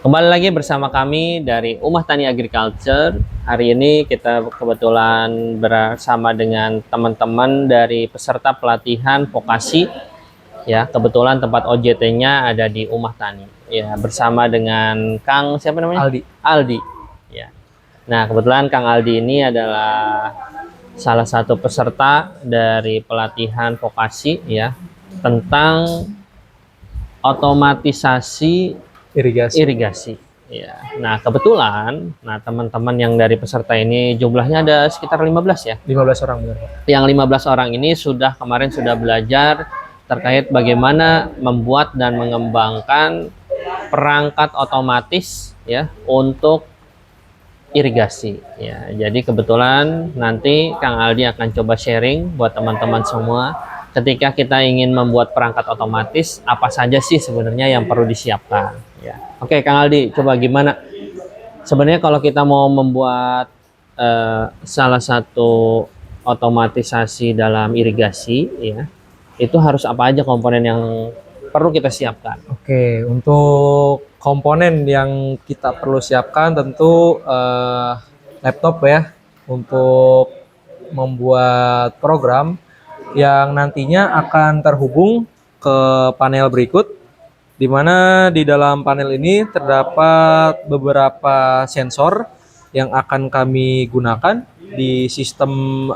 Kembali lagi bersama kami dari Umah Tani Agriculture. Hari ini kita kebetulan bersama dengan teman-teman dari peserta pelatihan vokasi. Ya, kebetulan tempat OJT-nya ada di Umah Tani. Ya, bersama dengan Kang siapa namanya? Aldi. Aldi. Ya. Nah, kebetulan Kang Aldi ini adalah salah satu peserta dari pelatihan vokasi ya tentang otomatisasi irigasi. Ya. Nah, kebetulan teman-teman yang dari peserta ini jumlahnya ada sekitar 15 ya. 15 orang benar, Pak. Yang 15 orang ini kemarin sudah belajar terkait bagaimana membuat dan mengembangkan perangkat otomatis ya untuk irigasi ya. Jadi kebetulan nanti Kang Aldi akan coba sharing buat teman-teman semua ketika kita ingin membuat perangkat otomatis apa saja sih sebenarnya yang perlu disiapkan ya. Oke, Kang Aldi, coba gimana sebenarnya kalau kita mau membuat salah satu otomatisasi dalam irigasi ya, itu harus apa aja komponen yang perlu kita siapkan? Oke, untuk komponen yang kita perlu siapkan tentu laptop ya, untuk membuat program yang nantinya akan terhubung ke panel berikut, di mana di dalam panel ini terdapat beberapa sensor yang akan kami gunakan di sistem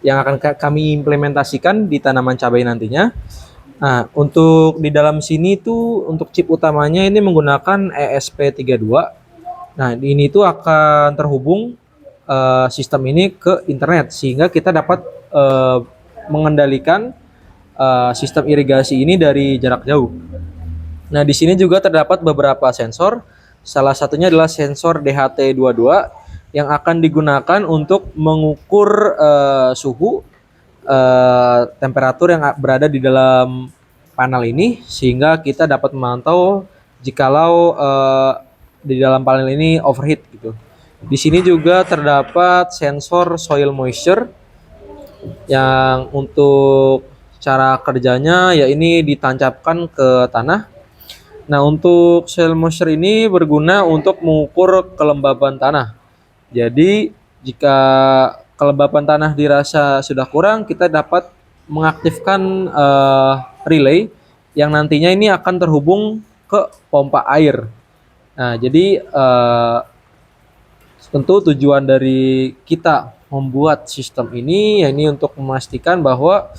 yang akan kami implementasikan di tanaman cabai nantinya. Nah, untuk di dalam sini tuh untuk chip utamanya ini menggunakan ESP32. Nah, ini tuh akan terhubung sistem ini ke internet sehingga kita dapat mengendalikan sistem irigasi ini dari jarak jauh. Nah, di sini juga terdapat beberapa sensor. Salah satunya adalah sensor DHT22 yang akan digunakan untuk mengukur suhu temperatur yang berada di dalam panel ini sehingga kita dapat memantau jikalau di dalam panel ini overheat gitu. Di sini juga terdapat sensor soil moisture yang untuk cara kerjanya ya ini ditancapkan ke tanah. Nah, untuk soil moisture ini berguna untuk mengukur kelembaban tanah. Jadi jika kelembapan tanah dirasa sudah kurang, kita dapat mengaktifkan relay yang nantinya ini akan terhubung ke pompa air. Nah, jadi tentu tujuan dari kita membuat sistem ini ya ini untuk memastikan bahwa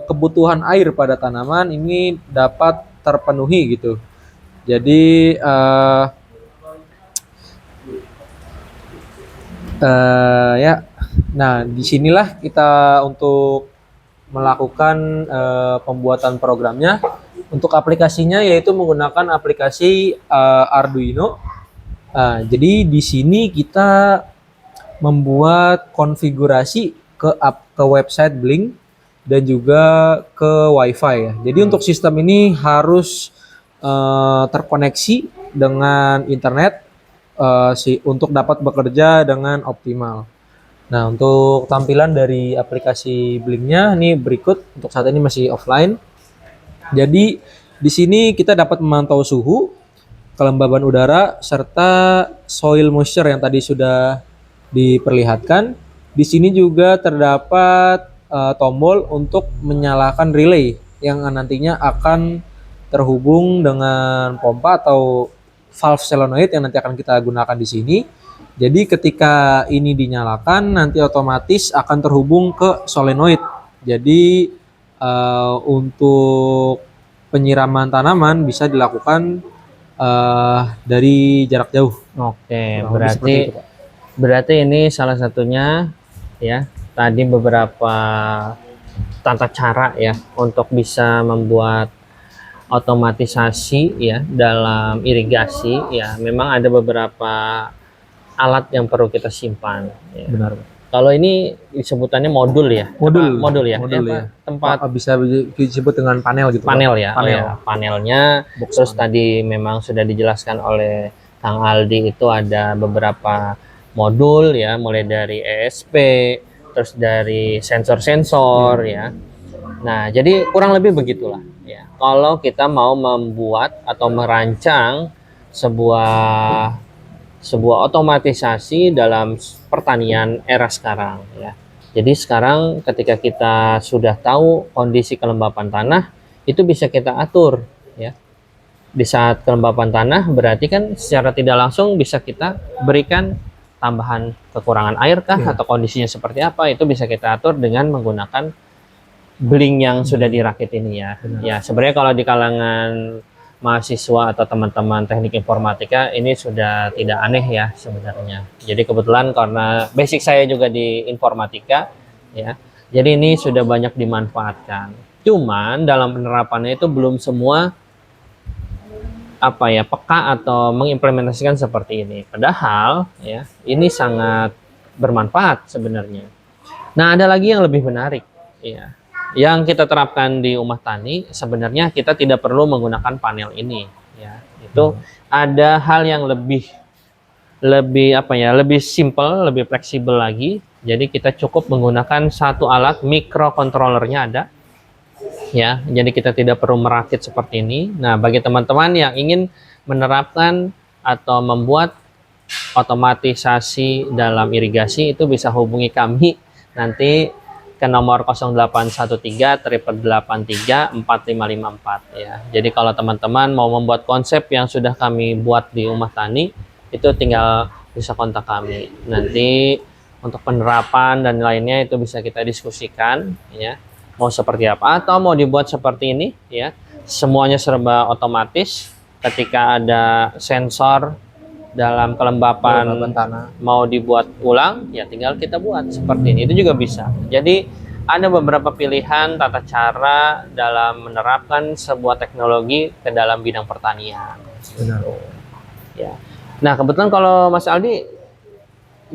kebutuhan air pada tanaman ini dapat terpenuhi gitu. Jadi ya, nah disinilah kita untuk melakukan pembuatan programnya. Untuk aplikasinya yaitu menggunakan aplikasi Arduino. Jadi di sini kita membuat konfigurasi ke website Blink dan juga ke WiFi ya. Jadi untuk sistem ini harus terkoneksi dengan internet untuk dapat bekerja dengan optimal. Nah, untuk tampilan dari aplikasi Blinknya ini berikut. Untuk saat ini masih offline. Jadi di sini kita dapat memantau suhu, kelembaban udara, serta soil moisture yang tadi sudah diperlihatkan. Di sini juga terdapat tombol untuk menyalakan relay yang nantinya akan terhubung dengan pompa atau valve solenoid yang nanti akan kita gunakan di sini. Jadi ketika ini dinyalakan nanti otomatis akan terhubung ke solenoid. Jadi untuk penyiraman tanaman bisa dilakukan dari jarak jauh. Oke, berarti ini salah satunya ya. Tadi beberapa tata cara ya untuk bisa membuat otomatisasi ya dalam irigasi ya. Memang ada beberapa alat yang perlu kita simpan. Ya. Benar. Kalau ini disebutannya modul ya. Modul ya. Tempat bisa disebut dengan panel gitu. Panel ya. Panel. Oh ya, panelnya. Terus tadi memang sudah dijelaskan oleh Kang Aldi itu ada beberapa modul ya, mulai dari ESP, terus dari sensor-sensor ya. Nah, jadi kurang lebih begitulah ya. Kalau kita mau membuat atau merancang sebuah otomatisasi dalam pertanian era sekarang ya. Jadi sekarang ketika kita sudah tahu kondisi kelembapan tanah, itu bisa kita atur ya. Di saat kelembapan tanah berarti kan secara tidak langsung bisa kita berikan tambahan kekurangan air kah atau kondisinya seperti apa, itu bisa kita atur dengan menggunakan bling yang sudah dirakit ini ya. Ya, sebenarnya kalau di kalangan mahasiswa atau teman-teman teknik informatika ini sudah tidak aneh ya sebenarnya. Jadi kebetulan karena basic saya juga di informatika ya. Jadi ini sudah banyak dimanfaatkan. Cuman dalam penerapannya itu belum semua peka atau mengimplementasikan seperti ini. Padahal ya ini sangat bermanfaat sebenarnya. Nah, ada lagi yang lebih menarik ya. Yang kita terapkan di Umah Tani, sebenarnya kita tidak perlu menggunakan panel ini ya. Itu ada hal yang lebih simple, lebih fleksibel lagi. Jadi kita cukup menggunakan satu alat microcontrollernya ada ya. Jadi kita tidak perlu merakit seperti ini. Nah, bagi teman-teman yang ingin menerapkan atau membuat otomatisasi dalam irigasi, itu bisa hubungi kami nanti ke nomor 0813 883 4554 ya. Jadi kalau teman-teman mau membuat konsep yang sudah kami buat di Umah Tani, itu tinggal bisa kontak kami. Nanti untuk penerapan dan lainnya itu bisa kita diskusikan ya. Mau seperti apa atau mau dibuat seperti ini ya. Semuanya serba otomatis. Ketika ada sensor dalam kelembapan tanah mau dibuat ulang, ya tinggal kita buat seperti ini. Itu juga bisa. Jadi ada beberapa pilihan tata cara dalam menerapkan sebuah teknologi ke dalam bidang pertanian. Benar. Ya. Nah, kebetulan kalau Mas Aldi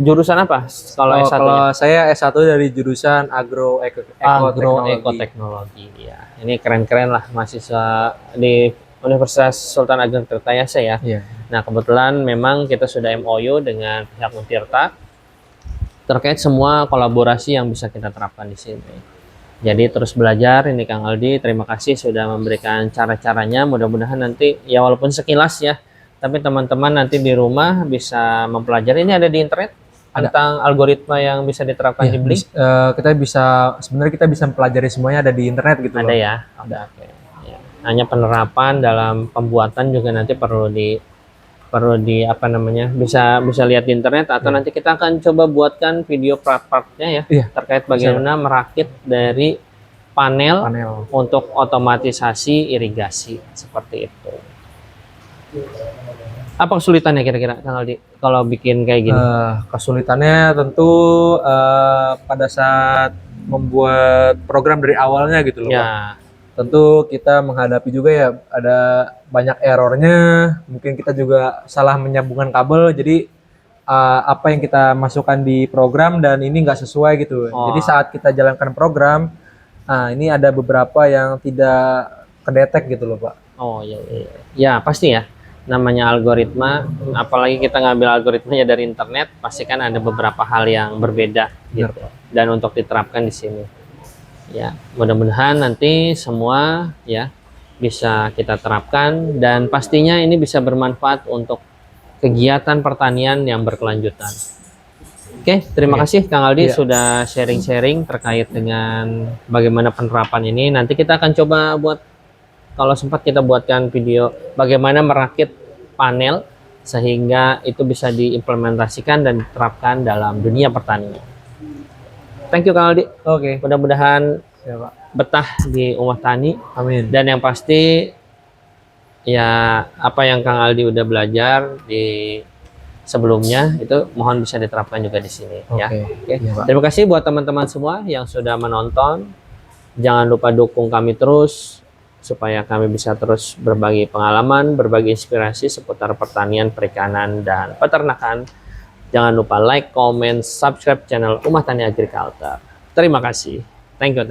jurusan apa? Kalau S1-nya? Kalau saya S1 dari jurusan agroekoteknologi ya. Ini keren-keren lah mahasiswa di Universitas Sultan Ageng Tirtayasa ya. Iya. Nah, kebetulan memang kita sudah MOU dengan pihak Untirta terkait semua kolaborasi yang bisa kita terapkan di sini. Jadi terus belajar ini Kang Aldi, terima kasih sudah memberikan cara-caranya. Mudah-mudahan nanti ya walaupun sekilas ya, tapi teman-teman nanti di rumah bisa mempelajari. Ini ada di internet tentang algoritma yang bisa diterapkan di Bling. Kita bisa mempelajari semuanya ada di internet gitu ada loh. Ya. Ada. Oke. Ya. Hanya penerapan dalam pembuatan juga nanti perlu di bisa lihat di internet atau nanti kita akan coba buatkan video part-partnya ya, terkait bagaimana merakit dari panel untuk otomatisasi irigasi seperti itu. Apa kesulitannya kira-kira Kang Aldi kalau bikin kayak gini? Kesulitannya tentu pada saat membuat program dari awalnya gitu loh. Ya. Tentu kita menghadapi juga ya ada banyak errornya, mungkin kita juga salah menyambungkan kabel, jadi apa yang kita masukkan di program dan ini nggak sesuai gitu. Jadi saat kita jalankan program, ini ada beberapa yang tidak kedetek gitu loh Pak. Oh iya. Ya pasti ya, namanya algoritma, apalagi kita ngambil algoritmanya dari internet, pasti kan ada beberapa hal yang berbeda gitu. Dan untuk diterapkan di sini. Ya, mudah-mudahan nanti semua ya bisa kita terapkan dan pastinya ini bisa bermanfaat untuk kegiatan pertanian yang berkelanjutan. Oke, terima kasih Kang Aldi sudah sharing-sharing terkait dengan bagaimana penerapan ini. Nanti kita akan coba buat, kalau sempat kita buatkan video bagaimana merakit panel sehingga itu bisa diimplementasikan dan diterapkan dalam dunia pertanian. Thank you Kang Aldi. Oke. Mudah-mudahan betah di Umah Tani. Amin. Dan yang pasti ya apa yang Kang Aldi udah belajar di sebelumnya itu mohon bisa diterapkan juga di sini ya. Oke. Terima kasih buat teman-teman semua yang sudah menonton. Jangan lupa dukung kami terus supaya kami bisa terus berbagi pengalaman, berbagi inspirasi seputar pertanian, perikanan, dan peternakan. Jangan lupa like, comment, subscribe channel Umah Tani Agriculture. Terima kasih. Thank you.